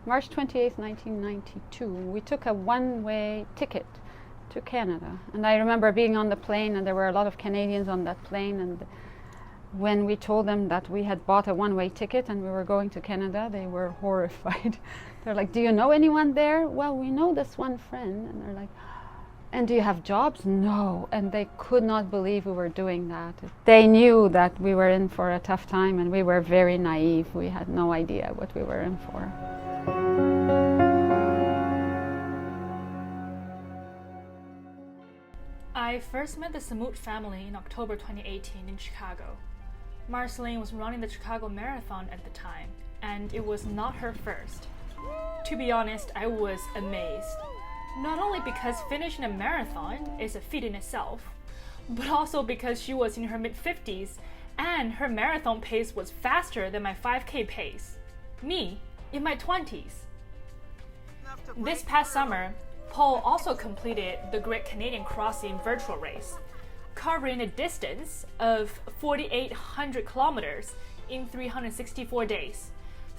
March 28th, 1992, we took a one-way ticket to Canada. And I remember being on the plane, and there were a lot of Canadians on that plane, and when we told them that we had bought a one-way ticket and we were going to Canada, they were horrified. They're like, "Do you know anyone there?" "Well, we know this one friend." And they're like, "And do you have jobs?" "No." And they could not believe we were doing that. They knew that we were in for a tough time, and we were very naive. We had no idea what we were in for. I first met the Samut family in October 2018 in Chicago. Marceline was running the Chicago Marathon at the time, and it was not her first. To be honest, I was amazed. Not only because finishing a marathon is a feat in itself, but also because she was in her mid-50s and her marathon pace was faster than my 5K pace. Me, in my 20s. This past summer, Paul also completed the Great Canadian Crossing virtual race, covering a distance of 4,800 kilometers in 364 days,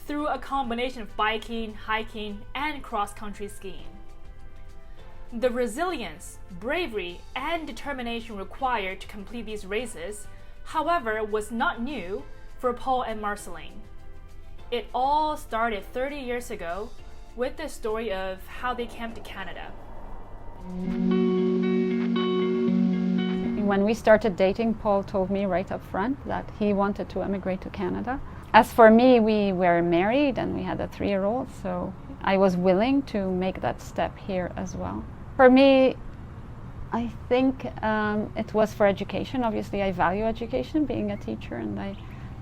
through a combination of biking, hiking, and cross-country skiing. The resilience, bravery, and determination required to complete these races, however, was not new for Paul and Marceline. It all started 30 years ago with the story of how they came to Canada. When we started dating, Paul told me right up front that he wanted to emigrate to Canada. As for me, we were married and we had a 3-year-old, so I was willing to make that step here as well. For me, I think it was for education. Obviously, I value education, being a teacher, and I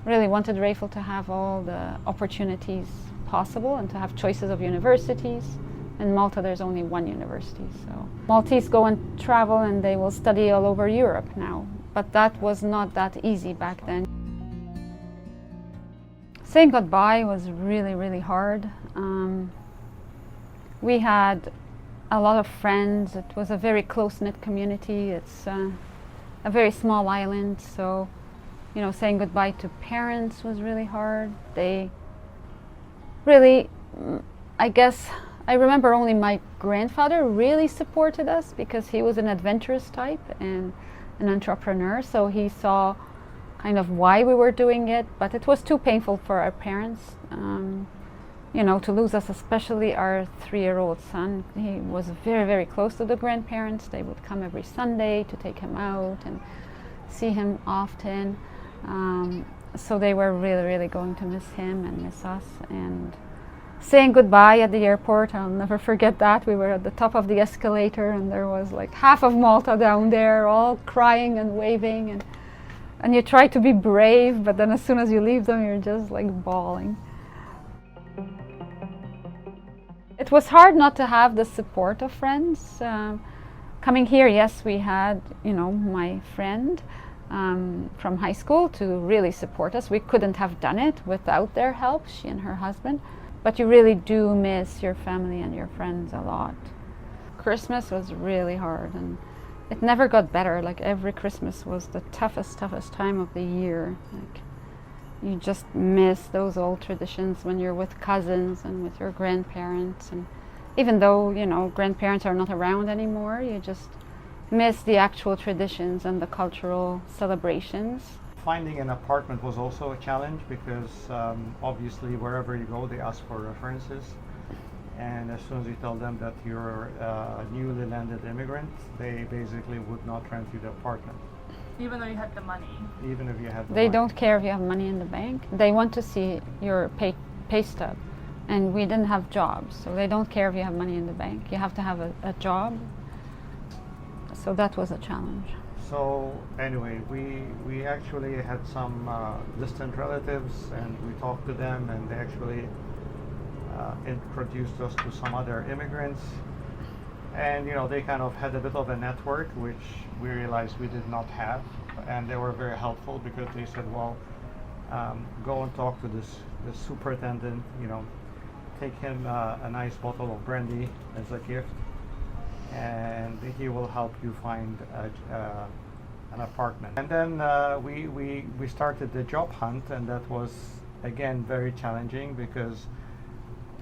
really wanted Rachel to have all the opportunities possible and to have choices of universities. In Malta, there's only one university, so Maltese go and travel and they will study all over Europe now. But that was not that easy back then. Saying goodbye was really, really hard. We had a lot of friends. It was a very close-knit community. It's a very small island, so saying goodbye to parents was really hard. They really, I guess, I remember only my grandfather really supported us because he was an adventurous type and an entrepreneur, so he saw kind of why we were doing it, but it was too painful for our parents, to lose us, especially our 3-year-old son. He was very, very close to the grandparents. They would come every Sunday to take him out and see him often. So they were really, really going to miss him and miss us. And saying goodbye at the airport, I'll never forget that. We were at the top of the escalator and there was like half of Malta down there all crying and waving, and you try to be brave, but then as soon as you leave them, you're just like bawling. It was hard not to have the support of friends. Coming here, yes, we had, my friend from high school to really support us. We couldn't have done it without their help, she and her husband. But you really do miss your family and your friends a lot. Christmas was really hard, and it never got better. Like every Christmas was the toughest time of the year. Like you just miss those old traditions when you're with cousins and with your grandparents. And even though, grandparents are not around anymore, you just miss the actual traditions and the cultural celebrations. Finding an apartment was also a challenge because obviously wherever you go they ask for references, and as soon as you tell them that you're a newly landed immigrant, they basically would not rent you the apartment. Even though you had the money? Even if you had the They money. don't care if you have money in the bank. They want to see your pay stub, and we didn't have jobs, so they don't care if you have money in the bank. You have to have a job, so that was a challenge. So anyway, we actually had some distant relatives, and we talked to them, and they actually introduced us to some other immigrants, and they kind of had a bit of a network which we realized we did not have, and they were very helpful because they said, well, go and talk to this superintendent, take him a nice bottle of brandy as a gift, and he will help you find an apartment. And then we started the job hunt, and that was again very challenging because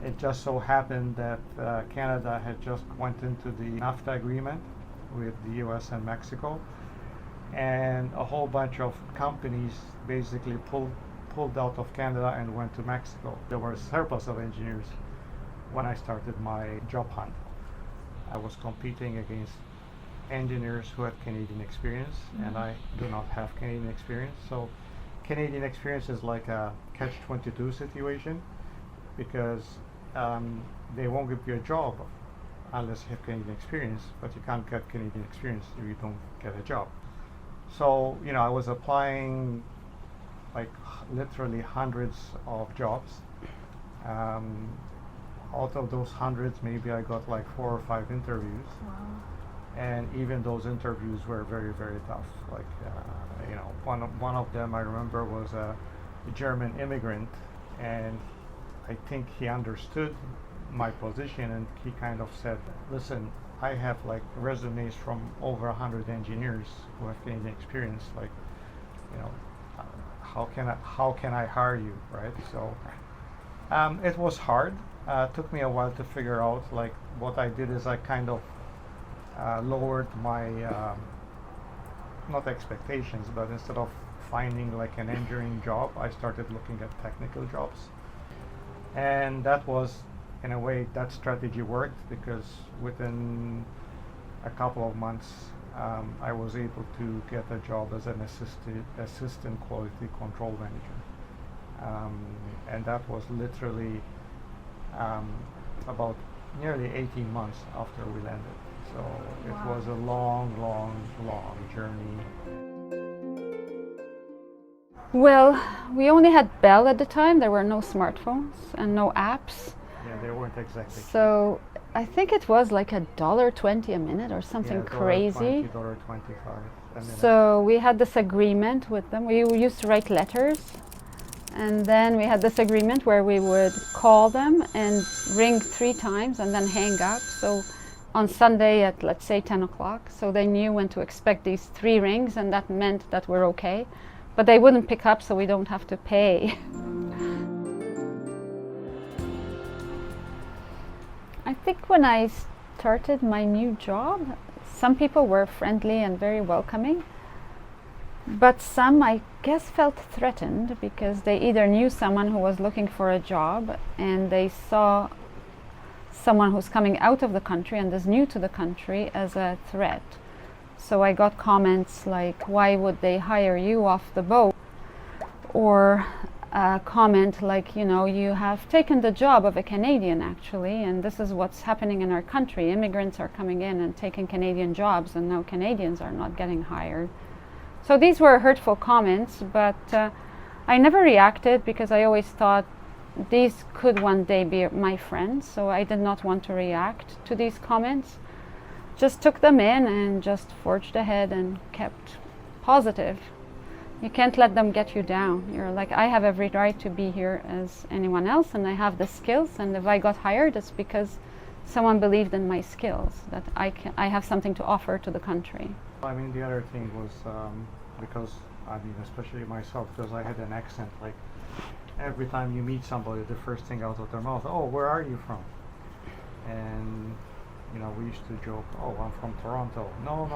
It just so happened that Canada had just went into the NAFTA agreement with the US and Mexico, and a whole bunch of companies basically pulled out of Canada and went to Mexico. There were a surplus of engineers when I started my job hunt. I was competing against engineers who had Canadian experience, and I do not have Canadian experience. So Canadian experience is like a catch-22 situation, because they won't give you a job unless you have Canadian experience, but you can't get Canadian experience if you don't get a job. So, you know, I was applying like literally hundreds of jobs. Out of those hundreds, maybe I got like 4 or 5 interviews. Wow. And even those interviews were very, very tough. Like, you know, one of them I remember was a German immigrant, and I think he understood my position, and he kind of said, listen, I have like resumes from over 100 engineers who have Canadian experience. Like, you know, how can I hire you, right? So it was hard. Took me a while to figure out. Like, what I did is I kind of lowered my not expectations, but instead of finding like an engineering job, I started looking at technical jobs, and that was, in a way, that strategy worked, because within a couple of months I was able to get a job as an assistant quality control manager, and that was literally about nearly 18 months after we landed. So Wow. it was a long, long, long journey. Well, we only had Bell at the time. There were no smartphones and no apps. Yeah, they weren't exactly. So I think it was like $1.20 a minute or something crazy. $1.25 a minute. So we had this agreement with them. We used to write letters, and then we had this agreement where we would call them and ring 3 times and then hang up. So on Sunday at, let's say, 10 o'clock. So they knew when to expect these 3 rings, and that meant that we're okay. But they wouldn't pick up, so we don't have to pay. I think when I started my new job, some people were friendly and very welcoming. But some, I guess, felt threatened, because they either knew someone who was looking for a job, and they saw someone who's coming out of the country and is new to the country as a threat. So I got comments like, why would they hire you off the boat? Or a comment like, you know, you have taken the job of a Canadian, actually, and this is what's happening in our country. Immigrants are coming in and taking Canadian jobs, and now Canadians are not getting hired. So these were hurtful comments, but I never reacted, because I always thought these could one day be my friends, so I did not want to react to these comments. Just took them in and just forged ahead and kept positive. You can't let them get you down. You're like, I have every right to be here as anyone else, and I have the skills, and if I got hired, it's because someone believed in my skills, that I have something to offer to the country. I mean, the other thing was, because, I mean, especially myself, because I had an accent, like, every time you meet somebody, the first thing out of their mouth, oh, where are you from? And, you know, we used to joke, oh, I'm from Toronto. No,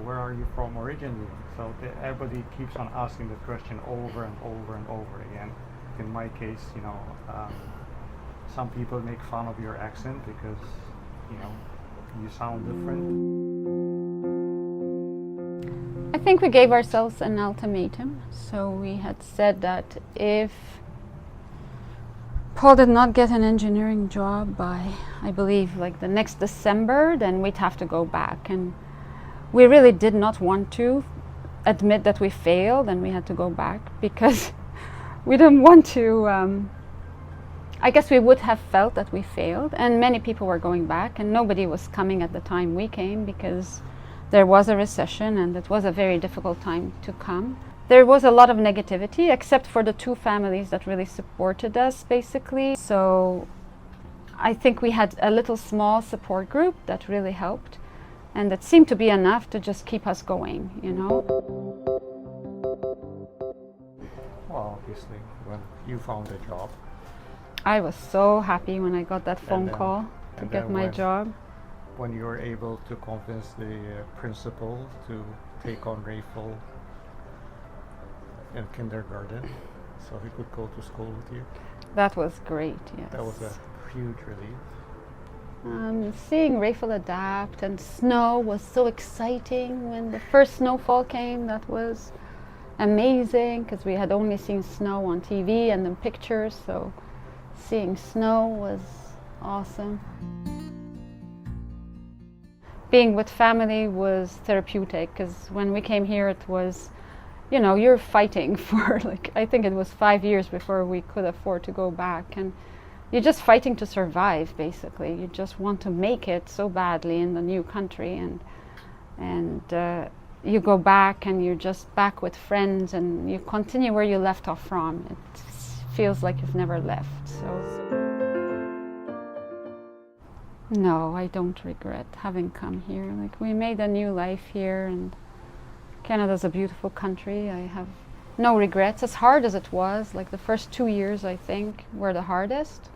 where are you from originally? So everybody keeps on asking the question over and over and over again. In my case, you know, some people make fun of your accent because, you know, you sound different. I think we gave ourselves an ultimatum. So we had said that if Paul did not get an engineering job by, I believe, like the next December, then we'd have to go back. And we really did not want to admit that we failed and we had to go back, because we didn't want to, I guess we would have felt that we failed, and many people were going back, and nobody was coming at the time we came, because there was a recession and it was a very difficult time to come. There was a lot of negativity, except for the 2 families that really supported us, basically. So I think we had a little small support group that really helped, and it seemed to be enough to just keep us going, you know. Well, obviously, when you found a job, I was so happy when I got that phone then- call to and get then my job. when you were able to convince the principal to take on Rayful in kindergarten so he could go to school with you, That was great, yes. that was a huge relief. Seeing Rayful adapt, and snow was so exciting when the first snowfall came. That was amazing because we had only seen snow on TV and in pictures, so seeing snow was awesome. Being with family was therapeutic because when we came here it was, you know, you're fighting for like, I think it was 5 years before we could afford to go back, and you're just fighting to survive basically. You just want to make it so badly in the new country, and you go back and you're just back with friends and you continue where you left off from. It feels like you've never left. So no, I don't regret having come here. Like, we made a new life here, and Canada's a beautiful country. I have no regrets. As hard as it was, like the first 2 years I think were the hardest,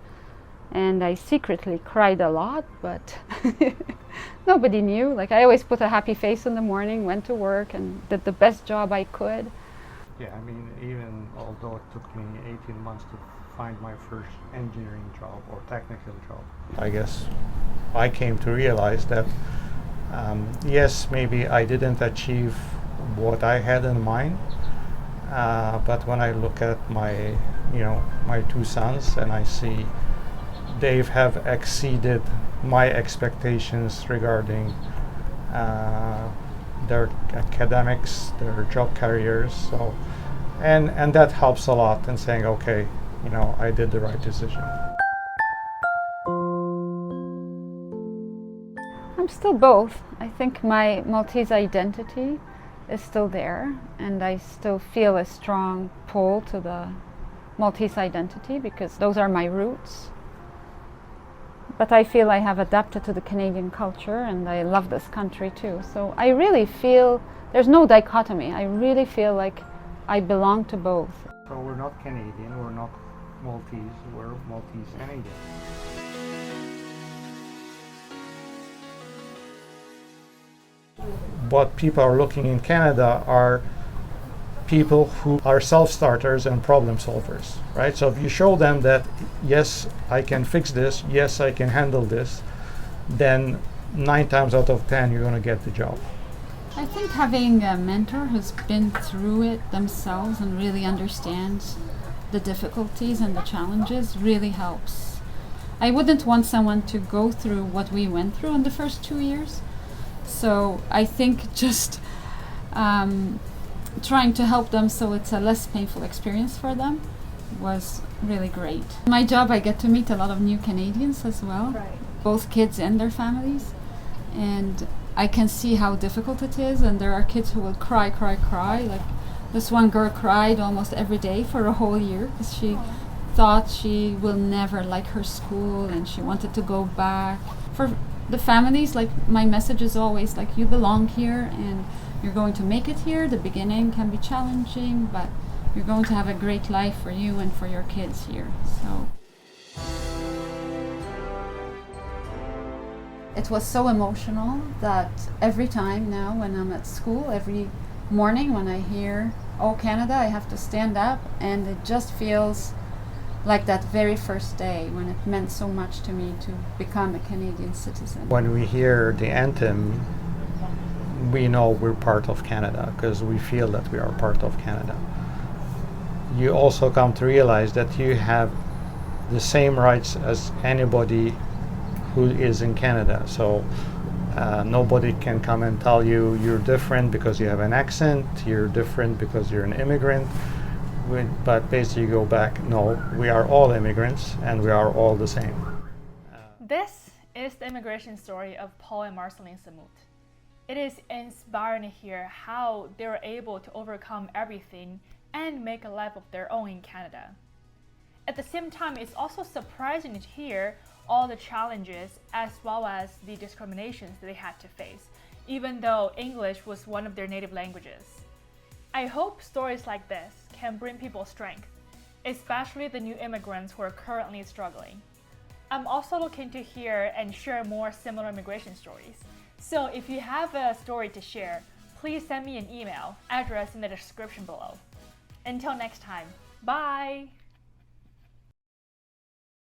and I secretly cried a lot, but nobody knew. Like, I always put a happy face in the morning, went to work and did the best job I could. Yeah, I mean, even although it took me 18 months to find my first engineering job or technical job, I guess I came to realize that yes, maybe I didn't achieve what I had in mind, but when I look at my two sons and I see they have exceeded my expectations regarding their academics, their job careers, so and that helps a lot in saying, okay, I did the right decision. I'm still both. I think my Maltese identity is still there, and I still feel a strong pull to the Maltese identity because those are my roots. But I feel I have adapted to the Canadian culture, and I love this country too. So I really feel there's no dichotomy. I really feel like I belong to both. So we're not Canadian, we're not Maltese, we're Maltese Canadian. What people are looking in Canada are people who are self-starters and problem solvers, right? So if you show them that, yes, I can fix this, yes, I can handle this, then 9 times out of 10 you're going to get the job. I think having a mentor who's been through it themselves and really understands the difficulties and the challenges really helps. I wouldn't want someone to go through what we went through in the first 2 years. So I think just trying to help them so it's a less painful experience for them was really great. My job, I get to meet a lot of new Canadians as well, Right. both kids and their families, and I can see how difficult it is, and there are kids who will cry. Like this one girl cried almost every day for a whole year because she thought she will never like her school and she wanted to go back. For the families, like, my message is always like, you belong here and you're going to make it here. The beginning can be challenging, but you're going to have a great life for you and for your kids here. So it was so emotional that every time now when I'm at school, every morning when I hear, "Oh, Canada," I have to stand up, and it just feels like that very first day when it meant so much to me to become a Canadian citizen. When we hear the anthem, we know we're part of Canada because we feel that we are part of Canada. You also come to realize that you have the same rights as anybody who is in Canada. So nobody can come and tell you you're different because you have an accent, you're different because you're an immigrant. But basically you go back, no, we are all immigrants and we are all the same. This is the immigration story of Paul and Marceline Samut. It is inspiring to hear how they were able to overcome everything and make a life of their own in Canada. At the same time, it's also surprising to hear all the challenges as well as the discriminations that they had to face, even though English was one of their native languages. I hope stories like this can bring people strength especially the new immigrants who are currently struggling. I'm also looking to hear and share more similar immigration stories. So if you have a story to share, please send me an email, address in the description below. Until next time, bye!